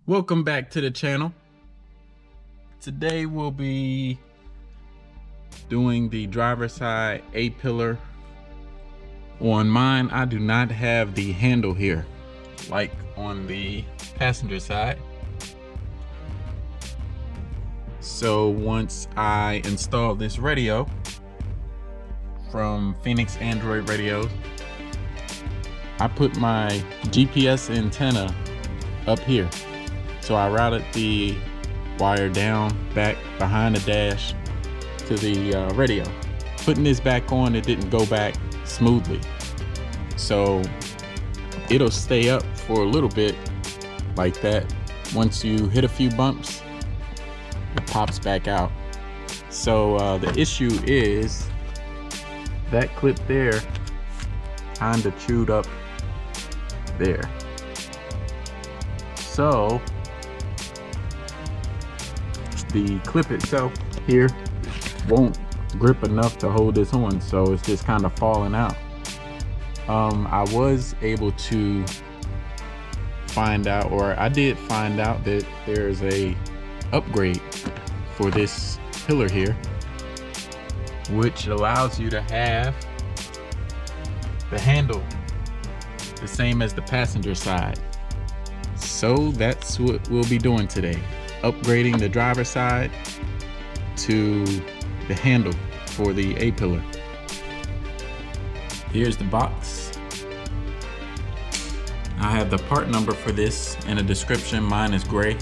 Welcome back to the channel. Today we'll be doing the driver's side A-pillar. On mine, I do not have the handle here like on the passenger side. So once I install this radio from Phoenix Android Radios, I put my GPS antenna up here. So I routed the wire down back behind the dash to the radio. Putting this back on, it didn't go back smoothly. So it'll stay up for a little bit like that. Once you hit a few bumps, it pops back out. So the issue is that clip there kind of chewed up there. So the clip itself here won't grip enough to hold this on, so it's just kind of falling out. I was able to find out, or I did find out, that there's a upgrade for this pillar here, which allows you to have the handle the same as the passenger side. So that's what we'll be doing today, upgrading the driver's side to the handle for the A-pillar. Here's the box. I have the part number for this in the description. Mine is gray.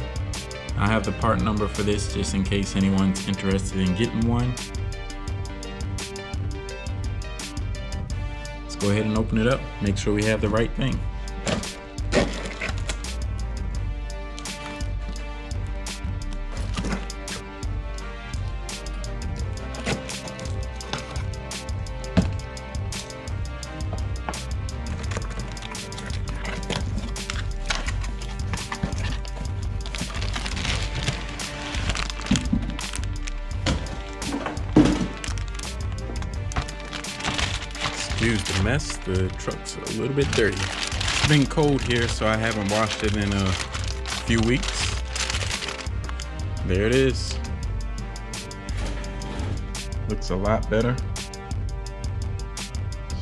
I have the part number for this just in case anyone's interested in getting one. Let's go ahead and open it up, make sure we have the right thing. Excuse the mess, the truck's a little bit dirty. It's been cold here, so I haven't washed it in a few weeks. There it is. Looks a lot better.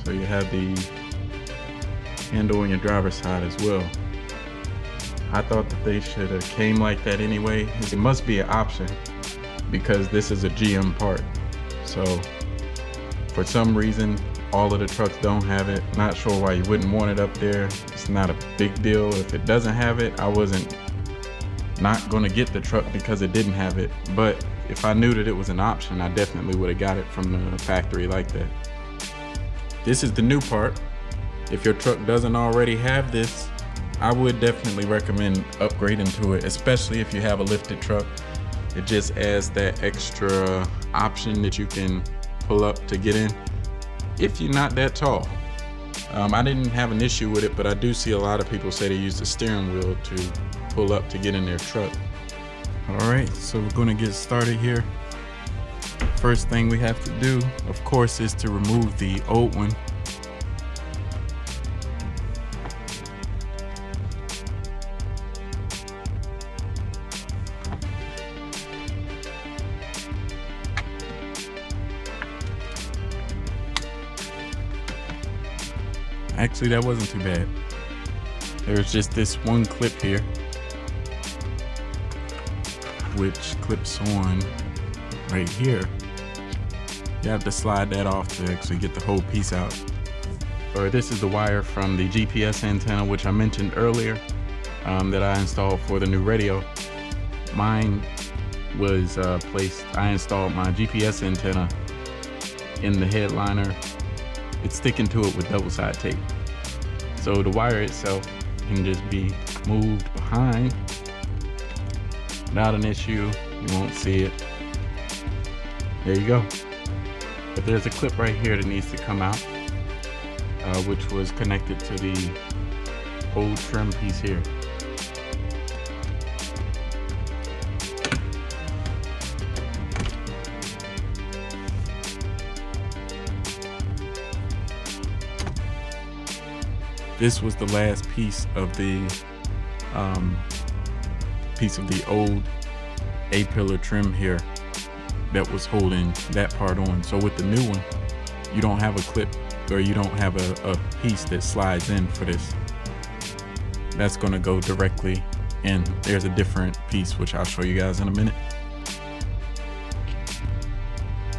So you have the handle on your driver's side as well. I thought that they should have came like that anyway. It must be an option because this is a GM part. So for some reason, all of the trucks don't have it. Not sure why you wouldn't want it up there. It's not a big deal if it doesn't have it. I wasn't not gonna get the truck because it didn't have it, but if I knew that it was an option, I definitely would have got it from the factory like that. This is the new part. If your truck doesn't already have this, I would definitely recommend upgrading to it, especially if you have a lifted truck. It just adds that extra option that you can pull up to get in if you're not that tall. I didn't have an issue with it, but I do see a lot of people say they use the steering wheel to pull up to get in their truck. All right, so we're gonna get started here. First thing we have to do, of course, is to remove the old one. Actually, that wasn't too bad. There's just this one clip here, which clips on right here. You have to slide that off to actually get the whole piece out. Or this is the wire from the GPS antenna, which I mentioned earlier, that I installed for the new radio. Mine was placed, I installed my GPS antenna in the headliner. It's sticking to it with double side tape. So the wire itself can just be moved behind without an issue. You won't see it. There you go. But there's a clip right here that needs to come out, which was connected to the old trim piece here. This was the last piece of the piece of the old A-pillar trim here that was holding that part on. So with the new one, you don't have a clip, or you don't have a piece that slides in for this. That's going to go directly in. There's a different piece which I'll show you guys in a minute.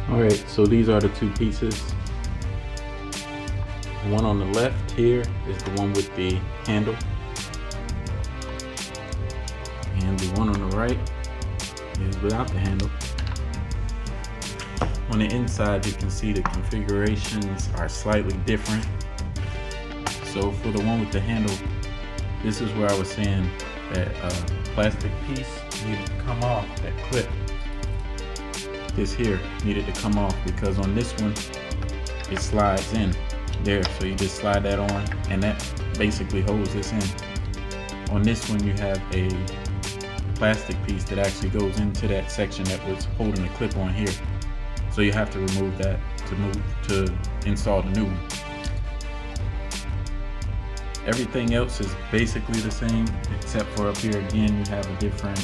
All right, so these are the two pieces. The one on the left here is the one with the handle, and the one on the right is without the handle. On the inside, you can see the configurations are slightly different. So for the one with the handle, this is where I was saying that plastic piece needed to come off, that clip. This here needed to come off, because on this one, it slides in there. So you just slide that on, and that basically holds this in. On this one, you have a plastic piece that actually goes into that section that was holding the clip on here. So you have to remove that to install the new one. Everything else is basically the same, except for up here again you have a different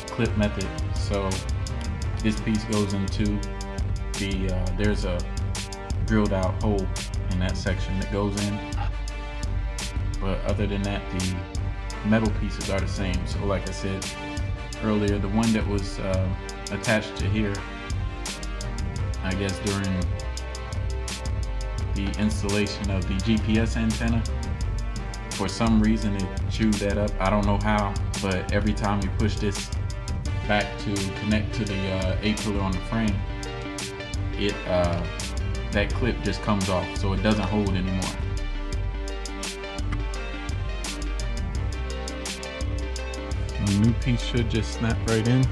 clip method. So this piece goes into the there's a drilled out hole in that section that goes in. But other than that, the metal pieces are the same. So like I said earlier, the one that was attached to here, I guess during the installation of the GPS antenna, for some reason it chewed that up. I don't know how, but every time you push this back to connect to the A-pillar on the frame, it that clip just comes off, so it doesn't hold anymore. The new piece should just snap right in.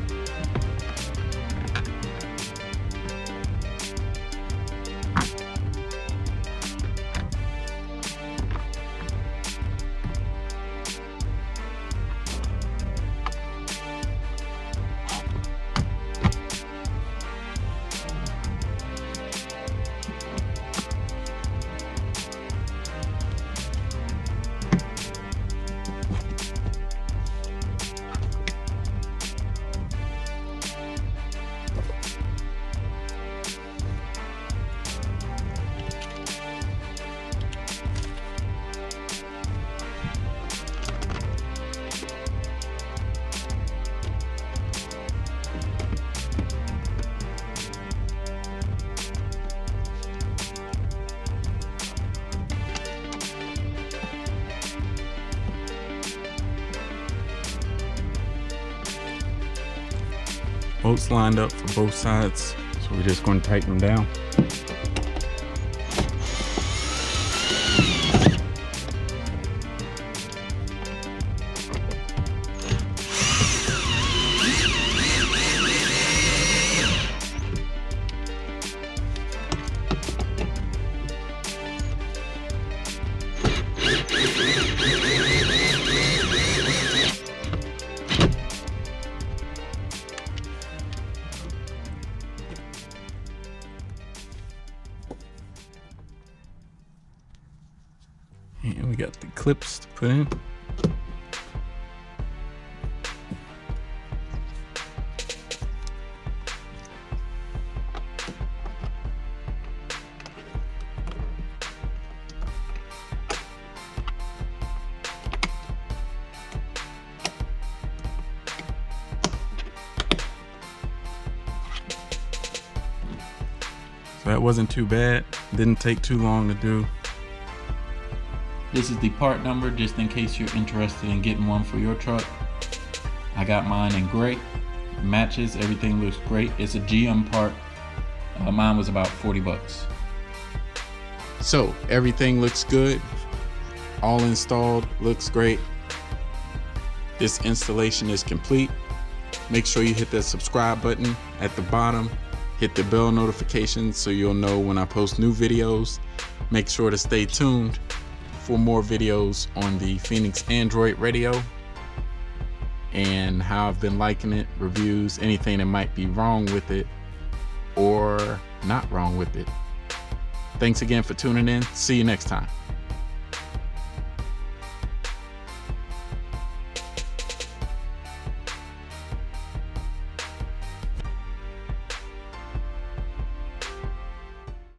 Bolts lined up for both sides, so we're just going to tighten them down. And we got the clips to put in. So that wasn't too bad. Didn't take too long to do. This is the part number, just in case you're interested in getting one for your truck. I got mine in gray. It matches, everything looks great. It's a GM part. Mine was about 40 bucks. So everything looks good. All installed, looks great. This installation is complete. Make sure you hit that subscribe button at the bottom. Hit the bell notification so you'll know when I post new videos. Make sure to stay tuned for more videos on the Phoenix Android radio and how I've been liking it, reviews, anything that might be wrong with it or not wrong with it. Thanks again for tuning in. See you next time.